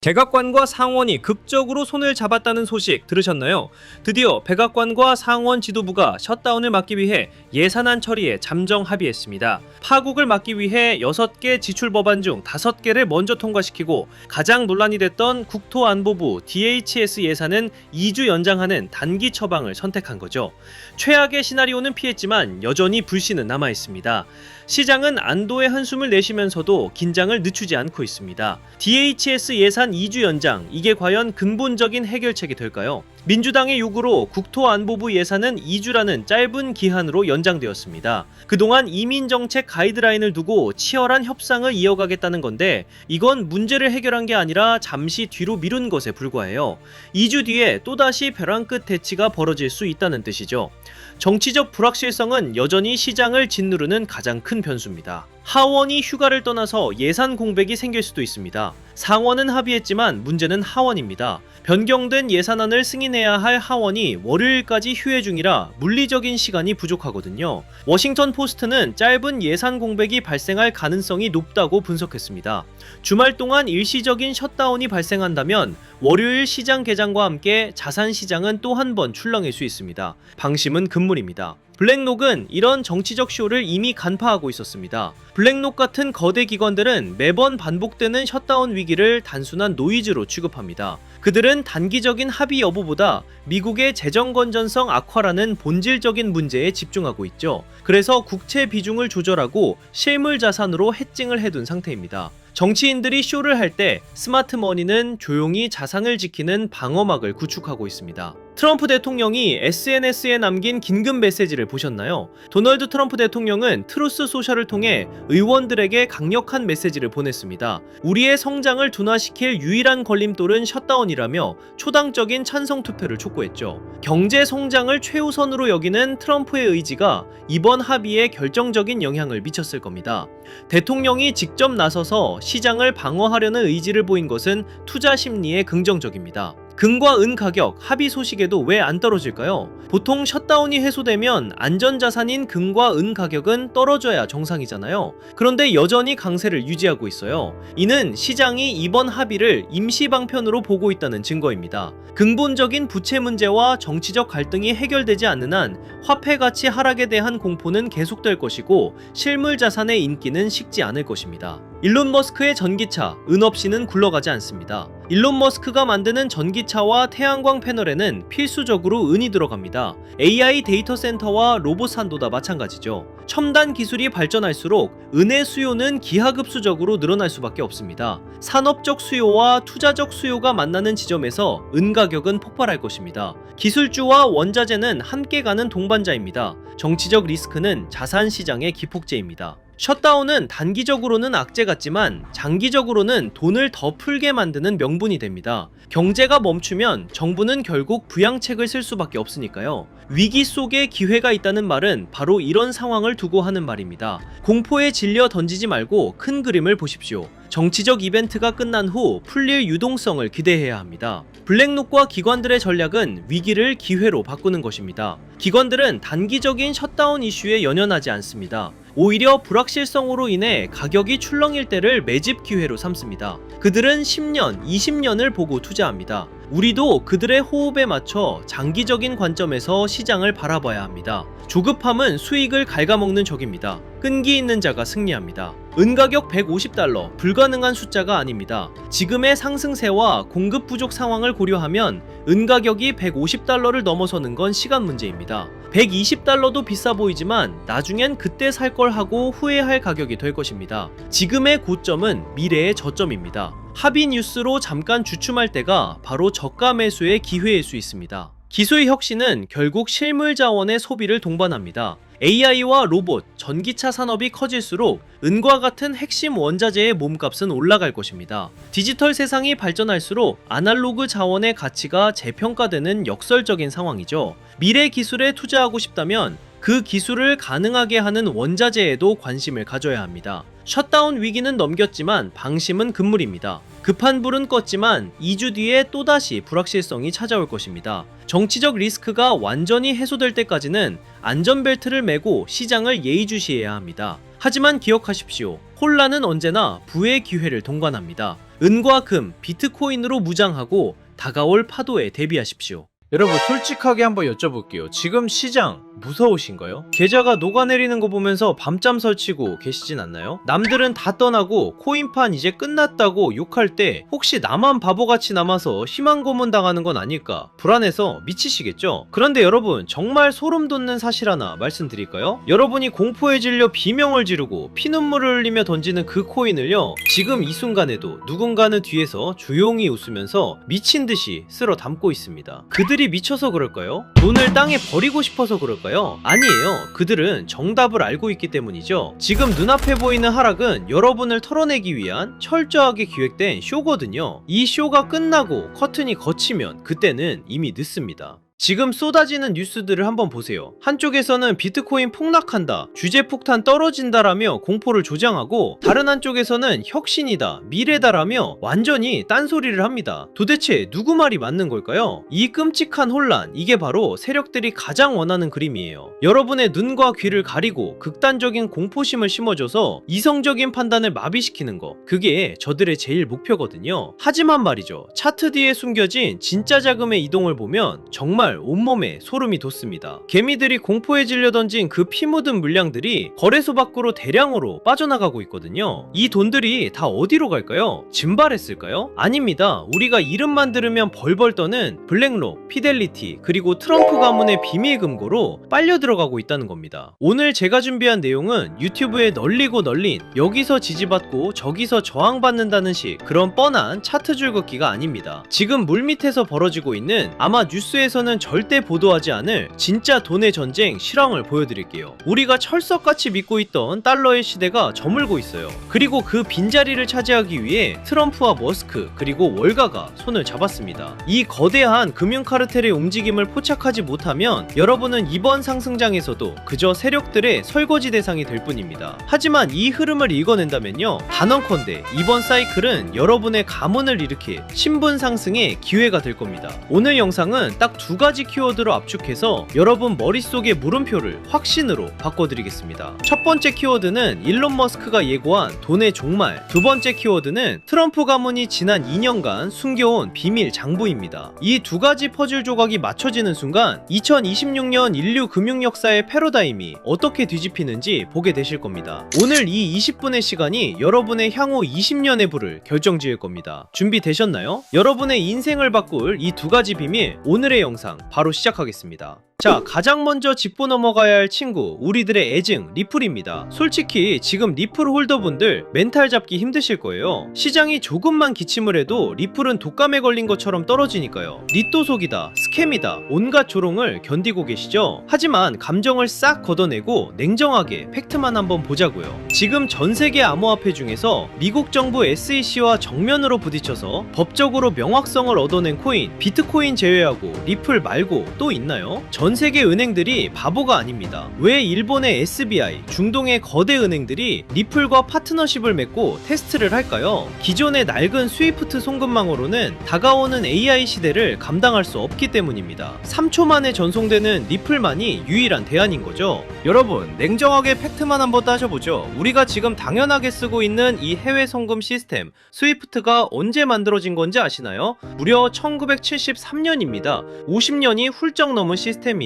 백악관과 상원이 극적으로 손을 잡았다는 소식 들으셨나요? 드디어 백악관과 상원 지도부가 셧다운을 막기 위해 예산안 처리에 잠정 합의했습니다. 파국을 막기 위해 6개 지출 법안 중 5개를 먼저 통과시키고 가장 논란이 됐던 국토안보부 DHS 예산은 2주 연장하는 단기 처방을 선택한 거죠. 최악의 시나리오는 피했지만 여전히 불씨는 남아있습니다. 시장은 안도의 한숨을 내쉬면서도 긴장을 늦추지 않고 있습니다. DHS 예산 2주 연장, 이게 과연 근본적인 해결책이 될까요? 민주당의 요구로 국토안보부 예산은 2주라는 짧은 기한으로 연장되었습니다. 그동안 이민정책 가이드라인을 두고 치열한 협상을 이어가겠다는 건데 이건 문제를 해결한 게 아니라 잠시 뒤로 미룬 것에 불과해요. 2주 뒤에 또다시 벼랑 끝 대치가 벌어질 수 있다는 뜻이죠. 정치적 불확실성은 여전히 시장을 짓누르는 가장 큰 변수입니다. 하원이 휴가를 떠나서 예산 공백이 생길 수도 있습니다. 상원은 합의했지만 문제는 하원입니다. 변경된 예산안을 승인해야 할 하원이 월요일까지 휴회 중이라 물리적인 시간이 부족하거든요. 워싱턴 포스트는 짧은 예산 공백이 발생할 가능성이 높다고 분석했습니다. 주말 동안 일시적인 셧다운이 발생한다면 월요일 시장 개장과 함께 자산 시장은 또 한 번 출렁일 수 있습니다. 방심은 금물입니다. 블랙록은 이런 정치적 쇼를 이미 간파하고 있었습니다. 블랙록 같은 거대 기관들은 매번 반복되는 셧다운 위기를 단순한 노이즈로 취급합니다. 그들은 단기적인 합의 여부보다 미국의 재정 건전성 악화라는 본질적인 문제에 집중하고 있죠. 그래서 국채 비중을 조절하고 실물 자산으로 해칭을 해둔 상태입니다. 정치인들이 쇼를 할 때 스마트 머니는 조용히 자산을 지키는 방어막을 구축하고 있습니다. 트럼프 대통령이 SNS에 남긴 긴급 메시지를 보셨나요? 도널드 트럼프 대통령은 트루스 소셜을 통해 의원들에게 강력한 메시지를 보냈습니다. 우리의 성장을 둔화시킬 유일한 걸림돌은 셧다운이라며 초당적인 찬성 투표를 촉구했죠. 경제 성장을 최우선으로 여기는 트럼프의 의지가 이번 합의에 결정적인 영향을 미쳤을 겁니다. 대통령이 직접 나서서 시장을 방어하려는 의지를 보인 것은 투자 심리에 긍정적입니다. 금과 은 가격 합의 소식에도 왜 안 떨어질까요? 보통 셧다운이 해소되면 안전자산인 금과 은 가격은 떨어져야 정상이잖아요. 그런데 여전히 강세를 유지하고 있어요. 이는 시장이 이번 합의를 임시방편으로 보고 있다는 증거입니다. 근본적인 부채 문제와 정치적 갈등이 해결되지 않는 한 화폐 가치 하락에 대한 공포는 계속될 것이고 실물 자산의 인기는 식지 않을 것입니다. 일론 머스크의 전기차, 은 없이는 굴러가지 않습니다. 일론 머스크가 만드는 전기차와 태양광 패널에는 필수적으로 은이 들어갑니다. AI 데이터 센터와 로봇 산도다 마찬가지죠. 첨단 기술이 발전할수록 은의 수요는 기하급수적으로 늘어날 수밖에 없습니다. 산업적 수요와 투자적 수요가 만나는 지점에서 은 가격은 폭발할 것입니다. 기술주와 원자재는 함께 가는 동반자입니다. 정치적 리스크는 자산 시장의 기폭제입니다. 셧다운은 단기적으로는 악재 같지만 장기적으로는 돈을 더 풀게 만드는 명분이 됩니다. 경제가 멈추면 정부는 결국 부양책을 쓸 수밖에 없으니까요. 위기 속에 기회가 있다는 말은 바로 이런 상황을 두고 하는 말입니다. 공포에 질려 던지지 말고 큰 그림을 보십시오. 정치적 이벤트가 끝난 후 풀릴 유동성을 기대해야 합니다. 블랙록과 기관들의 전략은 위기를 기회로 바꾸는 것입니다. 기관들은 단기적인 셧다운 이슈에 연연하지 않습니다. 오히려 불확실성으로 인해 가격이 출렁일 때를 매집 기회로 삼습니다. 그들은 10년, 20년을 보고 투자합니다. 우리도 그들의 호흡에 맞춰 장기적인 관점에서 시장을 바라봐야 합니다. 조급함은 수익을 갉아먹는 적입니다. 끈기 있는 자가 승리합니다. 은 가격 150달러, 불가능한 숫자가 아닙니다. 지금의 상승세와 공급 부족 상황을 고려하면 은 가격이 150달러를 넘어서는 건 시간 문제입니다. 120달러도 비싸 보이지만 나중엔 그때 살 걸 하고 후회할 가격이 될 것입니다. 지금의 고점은 미래의 저점입니다. 합의 뉴스로 잠깐 주춤할 때가 바로 저가 매수의 기회일 수 있습니다. 기술 혁신은 결국 실물 자원의 소비를 동반합니다. AI와 로봇, 전기차 산업이 커질수록 은과 같은 핵심 원자재의 몸값은 올라갈 것입니다. 디지털 세상이 발전할수록 아날로그 자원의 가치가 재평가되는 역설적인 상황이죠. 미래 기술에 투자하고 싶다면 그 기술을 가능하게 하는 원자재에도 관심을 가져야 합니다. 셧다운 위기는 넘겼지만 방심은 금물입니다. 급한 불은 껐지만 2주 뒤에 또다시 불확실성이 찾아올 것입니다. 정치적 리스크가 완전히 해소될 때까지는 안전벨트를 매고 시장을 예의주시해야 합니다. 하지만 기억하십시오. 혼란은 언제나 부의 기회를 동반합니다. 은과 금, 비트코인으로 무장하고 다가올 파도에 대비하십시오. 여러분 솔직하게 한번 여쭤볼게요. 지금 시장 무서우신가요? 계좌가 녹아내리는 거 보면서 밤잠 설치고 계시진 않나요? 남들은 다 떠나고 코인판 이제 끝났다고 욕할 때 혹시 나만 바보같이 남아서 희망 고문 당하는 건 아닐까 불안해서 미치시겠죠? 그런데 여러분 정말 소름 돋는 사실 하나 말씀드릴까요? 여러분이 공포에 질려 비명을 지르고 피눈물을 흘리며 던지는 그 코인을요, 지금 이 순간에도 누군가는 뒤에서 조용히 웃으면서 미친 듯이 쓸어 담고 있습니다. 그들이 미쳐서 그럴까요? 돈을 땅에 버리고 싶어서 그럴까요? 아니에요. 그들은 정답을 알고 있기 때문이죠. 지금 눈앞에 보이는 하락은 여러분을 털어내기 위한 철저하게 기획된 쇼거든요. 이 쇼가 끝나고 커튼이 걷히면 그때는 이미 늦습니다. 지금 쏟아지는 뉴스들을 한번 보세요. 한쪽에서는 비트코인 폭락한다, 주제 폭탄 떨어진다라며 공포를 조장하고, 다른 한쪽에서는 혁신이다, 미래다라며 완전히 딴소리를 합니다. 도대체 누구 말이 맞는 걸까요? 이 끔찍한 혼란, 이게 바로 세력들이 가장 원하는 그림이에요. 여러분의 눈과 귀를 가리고 극단적인 공포심을 심어줘서 이성적인 판단을 마비시키는 거, 그게 저들의 제일 목표거든요. 하지만 말이죠, 차트 뒤에 숨겨진 진짜 자금의 이동을 보면 정말 온몸에 소름이 돋습니다. 개미들이 공포에 질려 던진 그 피 묻은 물량들이 거래소 밖으로 대량으로 빠져나가고 있거든요. 이 돈들이 다 어디로 갈까요? 증발했을까요? 아닙니다. 우리가 이름만 들으면 벌벌 떠는 블랙록, 피델리티, 그리고 트럼프 가문의 비밀 금고로 빨려 들어가고 있다는 겁니다. 오늘 제가 준비한 내용은 유튜브에 널리고 널린 여기서 지지받고 저기서 저항받는다는 식 그런 뻔한 차트 줄긋기가 아닙니다. 지금 물밑에서 벌어지고 있는, 아마 뉴스에서는 절대 보도하지 않을 진짜 돈의 전쟁 실황을 보여드릴게요. 우리가 철석같이 믿고 있던 달러의 시대가 저물고 있어요. 그리고 그 빈자리를 차지하기 위해 트럼프와 머스크 그리고 월가가 손을 잡았습니다. 이 거대한 금융 카르텔의 움직임을 포착하지 못하면 여러분은 이번 상승장에서도 그저 세력들의 설거지 대상이 될 뿐입니다. 하지만 이 흐름을 읽어낸다면요, 단언컨대 이번 사이클은 여러분의 가문을 일으킬 신분 상승의 기회가 될 겁니다. 오늘 영상은 딱 두 가지 키워드로 압축해서 여러분 머릿속의 물음표를 확신으로 바꿔드리겠습니다. 첫 번째 키워드는 일론 머스크가 예고한 돈의 종말, 두 번째 키워드는 트럼프 가문이 지난 2년간 숨겨온 비밀 장부입니다. 이 두 가지 퍼즐 조각이 맞춰지는 순간 2026년 인류 금융 역사의 패러다임이 어떻게 뒤집히는지 보게 되실 겁니다. 오늘 이 20분의 시간이 여러분의 향후 20년의 부를 결정지을 겁니다. 준비되셨나요? 여러분의 인생을 바꿀 이 두 가지 비밀, 오늘의 영상 바로 시작하겠습니다. 자, 가장 먼저 짚고 넘어가야 할 친구, 우리들의 애증 리플입니다. 솔직히 지금 리플 홀더분들 멘탈 잡기 힘드실 거예요. 시장이 조금만 기침을 해도 리플은 독감에 걸린 것처럼 떨어지니까요. 리또속이다, 스캠이다, 온갖 조롱을 견디고 계시죠? 하지만 감정을 싹 걷어내고 냉정하게 팩트만 한번 보자고요. 지금 전세계 암호화폐 중에서 미국 정부 SEC와 정면으로 부딪혀서 법적으로 명확성을 얻어낸 코인, 비트코인 제외하고 리플 말고 또 있나요? 전 세계 은행들이 바보가 아닙니다. 왜 일본의 SBI, 중동의 거대 은행들이 리플과 파트너십을 맺고 테스트를 할까요? 기존의 낡은 스위프트 송금망으로는 다가오는 AI 시대를 감당할 수 없기 때문입니다. 3초 만에 전송되는 리플만이 유일한 대안인 거죠. 여러분, 냉정하게 팩트만 한번 따져보죠. 우리가 지금 당연하게 쓰고 있는 이 해외 송금 시스템 스위프트가 언제 만들어진 건지 아시나요? 무려 1973년입니다. 50년이 훌쩍 넘은 시스템이에요.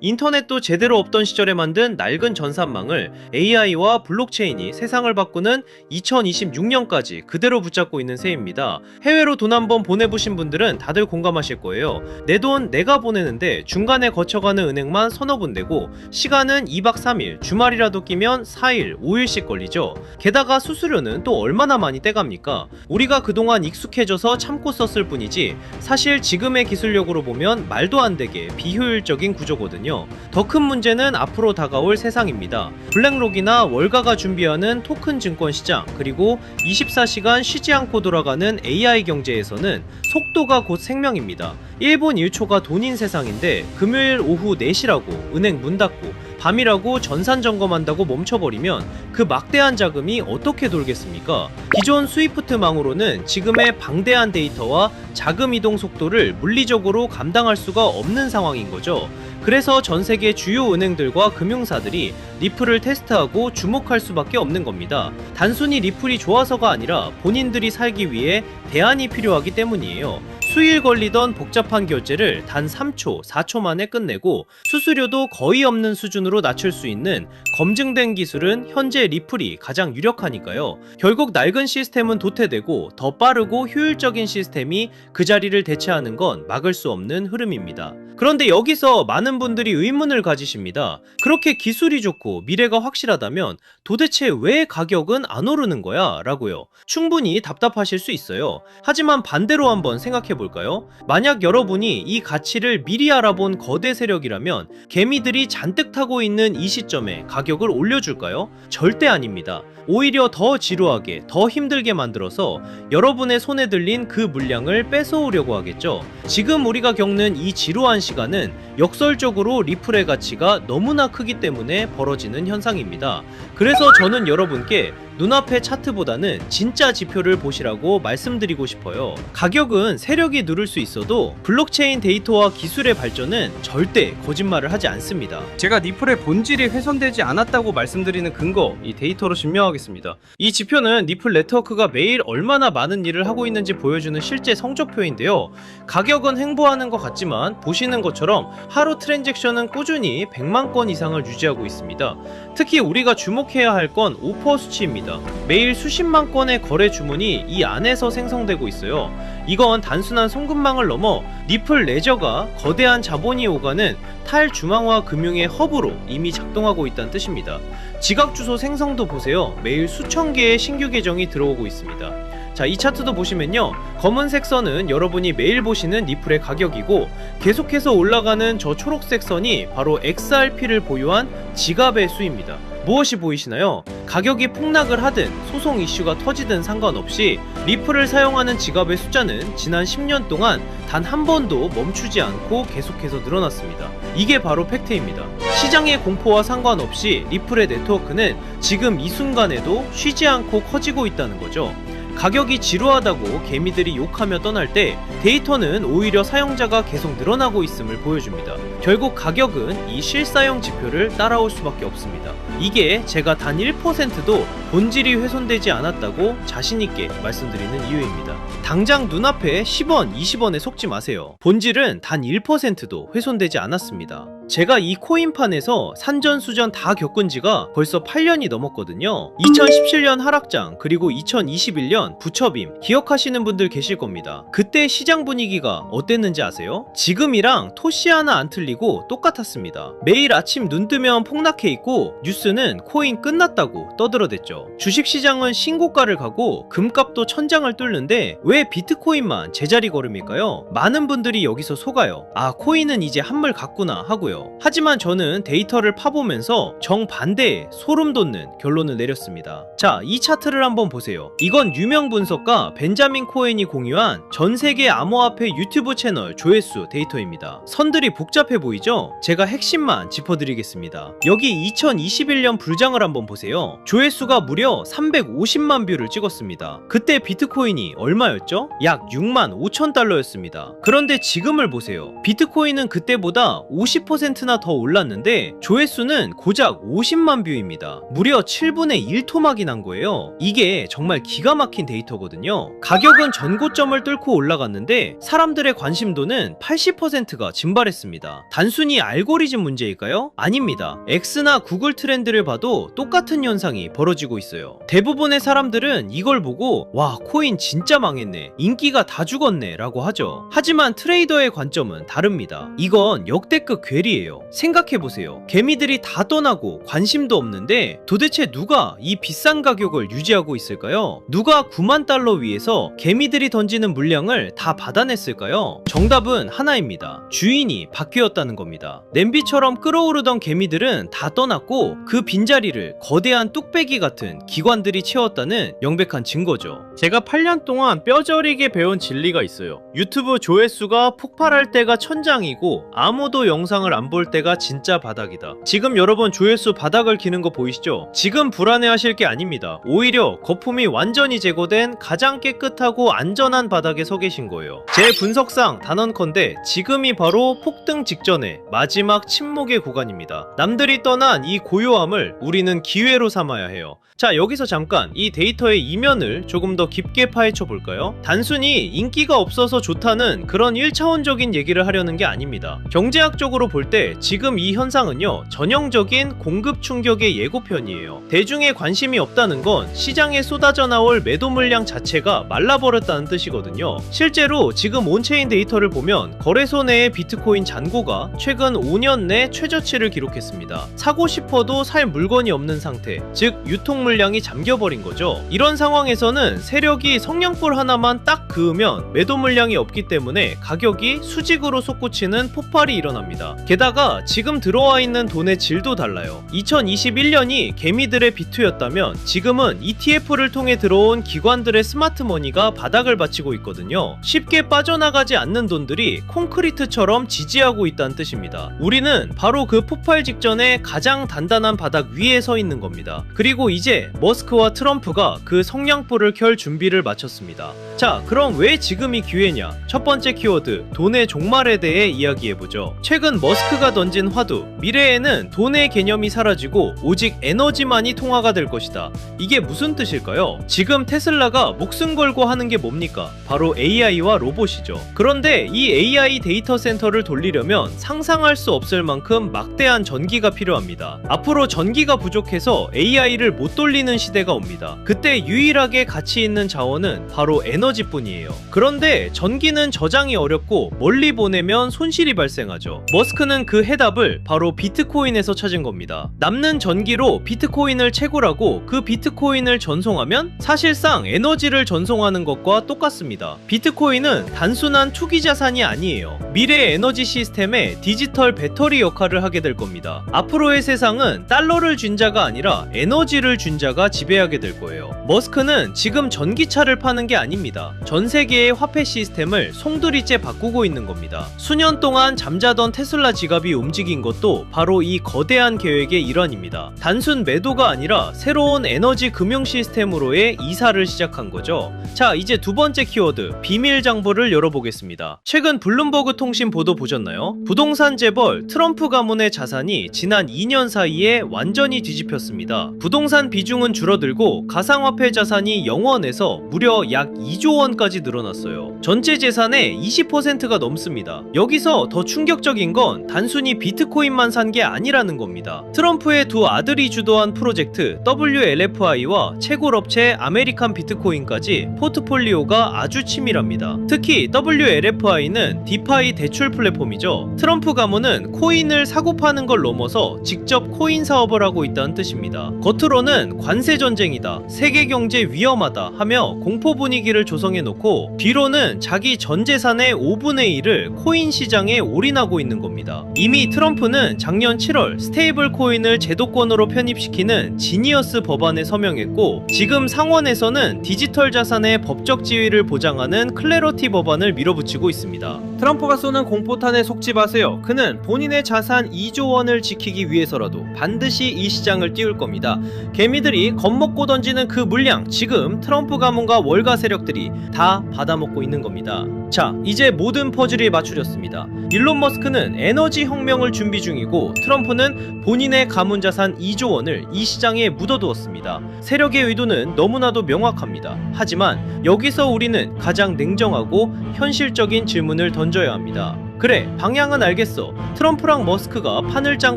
인터넷도 제대로 없던 시절에 만든 낡은 전산망을 AI와 블록체인이 세상을 바꾸는 2026년까지 그대로 붙잡고 있는 셈입니다. 해외로 돈 한번 보내보신 분들은 다들 공감하실 거예요. 내 돈 내가 보내는데 중간에 거쳐가는 은행만 서너 군데고 시간은 2박 3일, 주말이라도 끼면 4일, 5일씩 걸리죠. 게다가 수수료는 또 얼마나 많이 떼갑니까? 우리가 그동안 익숙해져서 참고 썼을 뿐이지 사실 지금의 기술력으로 보면 말도 안 되게 비효율적인 구조거든요. 더 큰 문제는 앞으로 다가올 세상입니다. 블랙록이나 월가가 준비하는 토큰 증권 시장, 그리고 24시간 쉬지 않고 돌아가는 AI 경제에서는 속도가 곧 생명입니다. 1분 1초가 돈인 세상인데 금요일 오후 4시라고 은행 문 닫고 밤이라고 전산 점검한다고 멈춰버리면 그 막대한 자금이 어떻게 돌겠습니까? 기존 스위프트망으로는 지금의 방대한 데이터와 자금 이동 속도를 물리적으로 감당할 수가 없는 상황인 거죠. 그래서 전 세계 주요 은행들과 금융사들이 리플을 테스트하고 주목할 수밖에 없는 겁니다. 단순히 리플이 좋아서가 아니라 본인들이 살기 위해 대안이 필요하기 때문이에요. 수일 걸리던 복잡한 결제를 단 3초, 4초 만에 끝내고 수수료도 거의 없는 수준으로 낮출 수 있는 검증된 기술은 현재 리플이 가장 유력하니까요. 결국 낡은 시스템은 도태되고 더 빠르고 효율적인 시스템이 그 자리를 대체하는 건 막을 수 없는 흐름입니다. 그런데 여기서 많은 분들이 의문을 가지십니다. 그렇게 기술이 좋고 미래가 확실하다면 도대체 왜 가격은 안 오르는 거야? 라고요. 충분히 답답하실 수 있어요. 하지만 반대로 한번 생각해 볼까요? 만약 여러분이 이 가치를 미리 알아본 거대 세력이라면 개미들이 잔뜩 타고 있는 이 시점에 가격을 올려줄까요? 절대 아닙니다. 오히려 더 지루하게, 더 힘들게 만들어서 여러분의 손에 들린 그 물량을 뺏어오려고 하겠죠. 지금 우리가 겪는 이 지루한 시간은 역설적으로 리플의 가치가 너무나 크기 때문에 벌어지는 현상입니다. 그래서 저는 여러분께 눈앞의 차트보다는 진짜 지표를 보시라고 말씀드리고 싶어요. 가격은 세력이 누를 수 있어도 블록체인 데이터와 기술의 발전은 절대 거짓말을 하지 않습니다. 제가 리플의 본질이 훼손되지 않았다고 말씀드리는 근거, 이 데이터로 증명하겠습니다. 이 지표는 리플 네트워크가 매일 얼마나 많은 일을 하고 있는지 보여주는 실제 성적표인데요. 가격은 횡보하는 것 같지만 보시는 것처럼 하루 트랜잭션은 꾸준히 100만 건 이상을 유지하고 있습니다. 특히 우리가 주목해야 할 건 오퍼 수치입니다. 매일 수십만 건의 거래 주문이 이 안에서 생성되고 있어요. 이건 단순한 송금망을 넘어 리플 레저가 거대한 자본이 오가는 탈중앙화 금융의 허브로 이미 작동하고 있다는 뜻입니다. 지갑 주소 생성도 보세요. 매일 수천 개의 신규 계정이 들어오고 있습니다. 자, 이 차트도 보시면요, 검은색 선은 여러분이 매일 보시는 리플의 가격이고 계속해서 올라가는 저 초록색 선이 바로 XRP를 보유한 지갑의 수입니다. 무엇이 보이시나요? 가격이 폭락을 하든 소송 이슈가 터지든 상관없이 리플을 사용하는 지갑의 숫자는 지난 10년 동안 단 한 번도 멈추지 않고 계속해서 늘어났습니다. 이게 바로 팩트입니다. 시장의 공포와 상관없이 리플의 네트워크는 지금 이 순간에도 쉬지 않고 커지고 있다는 거죠. 가격이 지루하다고 개미들이 욕하며 떠날 때 데이터는 오히려 사용자가 계속 늘어나고 있음을 보여줍니다. 결국 가격은 이 실사용 지표를 따라올 수밖에 없습니다. 이게 제가 단 1%도 본질이 훼손되지 않았다고 자신있게 말씀드리는 이유입니다. 당장 눈앞에 10원, 20원에 속지 마세요. 본질은 단 1%도 훼손되지 않았습니다. 제가 이 코인판에서 산전수전 다 겪은 지가 벌써 8년이 넘었거든요. 2017년 하락장, 그리고 2021년 부처빔 기억하시는 분들 계실 겁니다. 그때 시장 분위기가 어땠는지 아세요? 지금이랑 토시 하나 안 틀리고 똑같았습니다. 매일 아침 눈 뜨면 폭락해 있고 뉴스는 코인 끝났다고 떠들어댔죠. 주식시장은 신고가를 가고 금값도 천장을 뚫는데 왜 비트코인만 제자리 걸음일까요? 많은 분들이 여기서 속아요. 아, 코인은 이제 한물 갔구나 하고요. 하지만 저는 데이터를 파보면서 정반대의 소름 돋는 결론을 내렸습니다. 자, 이 차트를 한번 보세요. 이건 유명 분석가 벤자민 코엔이 공유한 전세계 암호화폐 유튜브 채널 조회수 데이터입니다. 선들이 복잡해 보이죠? 제가 핵심만 짚어드리겠습니다. 여기 2021년 불장을 한번 보세요. 조회수가 무려 350만 뷰를 찍었습니다. 그때 비트코인이 얼마였죠? 약 6만 5천 달러였습니다. 그런데 지금을 보세요. 비트코인은 그때보다 50%나 더 올랐는데 조회수는 고작 50만 뷰입니다. 무려 7분의 1토막이 난 거예요. 이게 정말 기가 막힌 데이터거든요. 가격은 전고점을 뚫고 올라갔는데 사람들의 관심도는 80%가 증발했습니다. 단순히 알고리즘 문제일까요? 아닙니다. X나 구글 트렌드를 봐도 똑같은 현상이 벌어지고 있어요. 대부분의 사람들은 이걸 보고 와, 코인 진짜 망했네, 인기가 다 죽었네 라고 하죠. 하지만 트레이더의 관점은 다릅니다. 이건 역대급 괴리예요. 생각해보세요. 개미들이 다 떠나고 관심도 없는데 도대체 누가 이 비싼 가격을 유지하고 있을까요? 누가 9만 달러 위에서 개미들이 던지는 물량을 다 받아냈을까요? 정답은 하나입니다. 주인이 바뀌었다는 겁니다. 냄비처럼 끓어오르던 개미들은 다 떠났고 그 빈자리를 거대한 뚝배기 같은 기관들이 채웠다는 명백한 증거죠. 제가 8년 동안 뼈저리게 배운 진리가 있어요. 유튜브 조회수가 폭발할 때가 천장이고 아무도 영상을 안 안 볼 때가 진짜 바닥이다. 지금 여러분 조회수 바닥을 기는 거 보이시죠? 지금 불안해하실 게 아닙니다. 오히려 거품이 완전히 제거된 가장 깨끗하고 안전한 바닥에 서 계신 거예요. 제 분석상 단언컨대 지금이 바로 폭등 직전의 마지막 침묵의 구간입니다. 남들이 떠난 이 고요함을 우리는 기회로 삼아야 해요. 자, 여기서 잠깐 이 데이터의 이면을 조금 더 깊게 파헤쳐 볼까요? 단순히 인기가 없어서 좋다는 그런 1차원적인 얘기를 하려는 게 아닙니다. 경제학적으로 볼 때 지금 이 현상은요, 전형적인 공급 충격의 예고편이에요. 대중의 관심이 없다는 건 시장에 쏟아져 나올 매도 물량 자체가 말라버렸다는 뜻이거든요. 실제로 지금 온체인 데이터를 보면 거래소 내의 비트코인 잔고가 최근 5년 내 최저치를 기록했습니다. 사고 싶어도 살 물건이 없는 상태, 즉 유통 물량이 잠겨버린 거죠. 이런 상황에서는 세력이 성냥불 하나만 딱 그으면 매도 물량이 없기 때문에 가격이 수직으로 솟구치는 폭발이 일어납니다. 게다가 지금 들어와 있는 돈의 질도 달라요. 2021년이 개미들의 비투였다면 지금은 ETF를 통해 들어온 기관들의 스마트머니가 바닥을 받치고 있거든요. 쉽게 빠져나가지 않는 돈들이 콘크리트처럼 지지하고 있다는 뜻입니다. 우리는 바로 그 폭발 직전에 가장 단단한 바닥 위에 서 있는 겁니다. 그리고 이제 머스크와 트럼프가 그 성냥불을 켤 준비를 마쳤습니다. 자, 그럼 왜 지금이 기회냐? 첫 번째 키워드, 돈의 종말에 대해 이야기해보죠. 최근 머스크가 던진 화두, 미래에는 돈의 개념이 사라지고 오직 에너지만이 통화가 될 것이다. 이게 무슨 뜻일까요? 지금 테슬라가 목숨 걸고 하는 게 뭡니까? 바로 AI와 로봇이죠. 그런데 이 AI 데이터 센터를 돌리려면 상상할 수 없을 만큼 막대한 전기가 필요합니다. 앞으로 전기가 부족해서 AI를 못 돌리는 시대가 옵니다. 그때 유일하게 가치 있는 자원은 바로 에너지뿐이에요. 그런데 전기는 저장이 어렵고 멀리 보내면 손실이 발생하죠. 머스크는 그 해답을 바로 비트코인에서 찾은 겁니다. 남는 전기로 비트코인을 채굴하고 그 비트코인을 전송하면 사실상 에너지를 전송하는 것과 똑같습니다. 비트코인은 단순한 투기 자산이 아니에요. 미래 에너지 시스템의 디지털 배터리 역할을 하게 될 겁니다. 앞으로의 세상은 달러를 준 자가 아니라 에너지를 준 자가 지배하게 될 거예요. 머스크는 지금 전기차를 파는 게 아닙니다. 전 세계의 화폐 시스템을 송두리째 바꾸고 있는 겁니다. 수년 동안 잠자던 테슬라 지갑이 움직인 것도 바로 이 거대한 계획의 일환입니다. 단순 매도가 아니라 새로운 에너지 금융 시스템으로의 이사를 시작한 거죠. 자, 이제 두 번째 키워드, 비밀 장부를 열어보겠습니다. 최근 블룸버그 통신 보도 보셨나요? 부동산 재벌 트럼프 가문의 자산이 지난 2년 사이에 완전히 뒤집혔습니다. 부동산 비중은 줄어들고 가상화폐 자산이 0원에서 무려 약 2조 원까지 늘어났어요. 전체 재산의 20%가 넘습니다. 여기서 더 충격적인 건 단순히 비트코인만 산 게 아니라는 겁니다. 트럼프의 두 아들이 주도한 프로젝트 WLFI와 채굴업체 아메리칸 비트코인까지 포트폴리오가 아주 치밀합니다. 특히 WLFI는 디파이 대출 플랫폼이죠. 트럼프 가문은 코인을 사고 파는 걸 넘어서 직접 코인 사업을 하고 있다는 뜻입니다. 겉으로는 관세 전쟁이다, 세계 경제 위험하다 하며 공포 분위기를 조성해놓고 뒤로는 자기 전 재산의 5분의 1을 코인 시장에 올인하고 있는 겁니다. 이미 트럼프는 작년 7월 스테이블 코인을 제도권으로 편입시키는 지니어스 법안에 서명했고, 지금 상원에서는 디지털 자산의 법적 지위를 보장하는 클래러티 법안을 밀어붙이고 있습니다. 트럼프가 쏘는 공포탄에 속지 마세요. 그는 본인의 자산 2조 원을 지키기 위해서라도 반드시 이 시장을 띄울 겁니다. 개미들이 겁먹고 던지는 그 물량, 지금 트럼프 가문과 월가 세력들이 다 받아먹고 있는 겁니다. 자, 이제 모든 퍼즐이 맞추렸습니다. 일론 머스크는 에너지 혁명을 준비 중이고 트럼프는 본인의 가문 자산 2조 원을 이 시장에 묻어두었습니다. 세력의 의도는 너무나도 명확합니다. 하지만 여기서 우리는 가장 냉정하고 현실적인 질문을 던져야 합니다. 그래, 방향은 알겠어. 트럼프랑 머스크가 판을 짠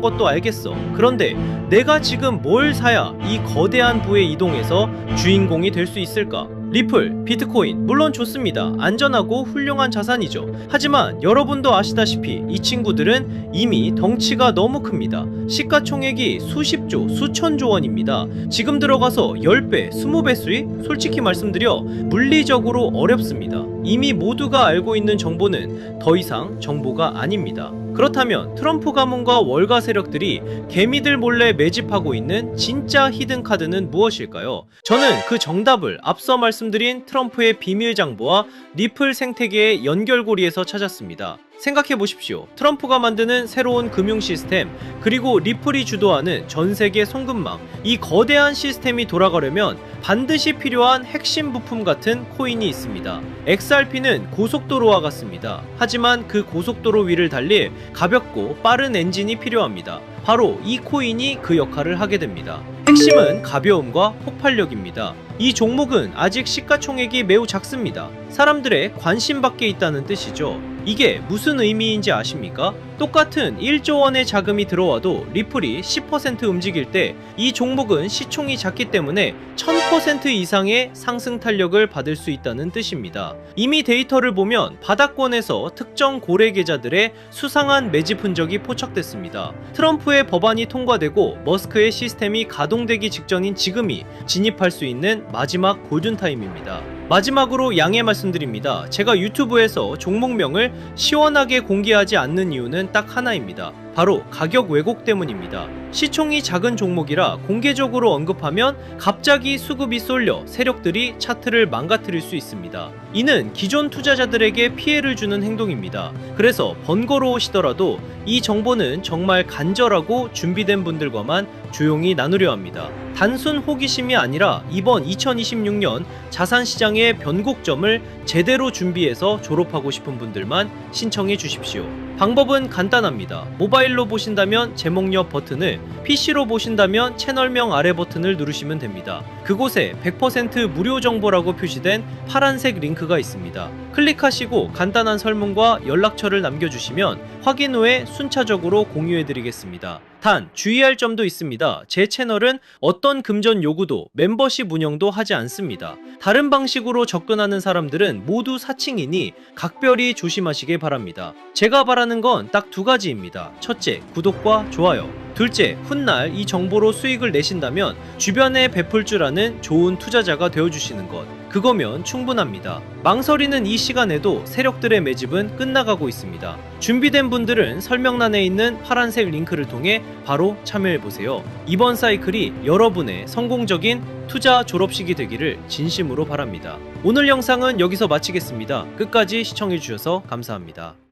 것도 알겠어. 그런데 내가 지금 뭘 사야 이 거대한 부에 이동해서 주인공이 될 수 있을까? 리플, 비트코인 물론 좋습니다. 안전하고 훌륭한 자산이죠. 하지만 여러분도 아시다시피 이 친구들은 이미 덩치가 너무 큽니다. 시가총액이 수십조, 수천조 원입니다. 지금 들어가서 10배, 20배 수익? 솔직히 말씀드려 물리적으로 어렵습니다. 이미 모두가 알고 있는 정보는 더 이상 정보가 아닙니다. 그렇다면 트럼프 가문과 월가 세력들이 개미들 몰래 매집하고 있는 진짜 히든카드는 무엇일까요? 저는 그 정답을 앞서 말씀드린 트럼프의 비밀 장부와 리플 생태계의 연결고리에서 찾았습니다. 생각해 보십시오. 트럼프가 만드는 새로운 금융 시스템, 그리고 리플이 주도하는 전 세계 송금망, 이 거대한 시스템이 돌아가려면 반드시 필요한 핵심 부품 같은 코인이 있습니다. XRP는 고속도로와 같습니다. 하지만 그 고속도로 위를 달릴 가볍고 빠른 엔진이 필요합니다. 바로 이 코인이 그 역할을 하게 됩니다. 핵심은 가벼움과 폭발력입니다. 이 종목은 아직 시가총액이 매우 작습니다. 사람들의 관심 밖에 있다는 뜻이죠. 이게 무슨 의미인지 아십니까? 똑같은 1조 원의 자금이 들어와도 리플이 10% 움직일 때 이 종목은 시총이 작기 때문에 1000% 이상의 상승 탄력을 받을 수 있다는 뜻입니다. 이미 데이터를 보면 바닥권에서 특정 고래 계좌들의 수상한 매집 흔적이 포착됐습니다. 트럼프의 법안이 통과되고 머스크의 시스템이 가동되기 직전인 지금이 진입할 수 있는 마지막 골든타임입니다. 마지막으로 양해 말씀드립니다. 제가 유튜브에서 종목명을 시원하게 공개하지 않는 이유는 딱 하나입니다. 바로 가격 왜곡 때문입니다. 시총이 작은 종목이라 공개적으로 언급하면 갑자기 수급이 쏠려 세력들이 차트를 망가뜨릴 수 있습니다. 이는 기존 투자자들에게 피해를 주는 행동입니다. 그래서 번거로우시더라도 이 정보는 정말 간절하고 준비된 분들과만 조용히 나누려 합니다. 단순 호기심이 아니라 이번 2026년 자산시장의 변곡점을 제대로 준비해서 졸업하고 싶은 분들만 신청해 주십시오. 방법은 간단합니다. 모바일로 보신다면 제목 옆 버튼을, PC로 보신다면 채널명 아래 버튼을 누르시면 됩니다. 그곳에 100% 무료 정보라고 표시된 파란색 링크가 있습니다. 클릭하시고 간단한 설문과 연락처를 남겨주시면 확인 후에 순차적으로 공유해드리겠습니다. 단 주의할 점도 있습니다. 제 채널은 어떤 금전 요구도 멤버십 운영도 하지 않습니다. 다른 방식으로 접근하는 사람들은 모두 사칭이니 각별히 조심하시길 바랍니다. 제가 바라는 건 딱 두 가지입니다. 첫째, 구독과 좋아요. 둘째, 훗날 이 정보로 수익을 내신다면 주변에 베풀 줄 아는 좋은 투자자가 되어주시는 것. 그거면 충분합니다. 망설이는 이 시간에도 세력들의 매집은 끝나가고 있습니다. 준비된 분들은 설명란에 있는 파란색 링크를 통해 바로 참여해보세요. 이번 사이클이 여러분의 성공적인 투자 졸업식이 되기를 진심으로 바랍니다. 오늘 영상은 여기서 마치겠습니다. 끝까지 시청해주셔서 감사합니다.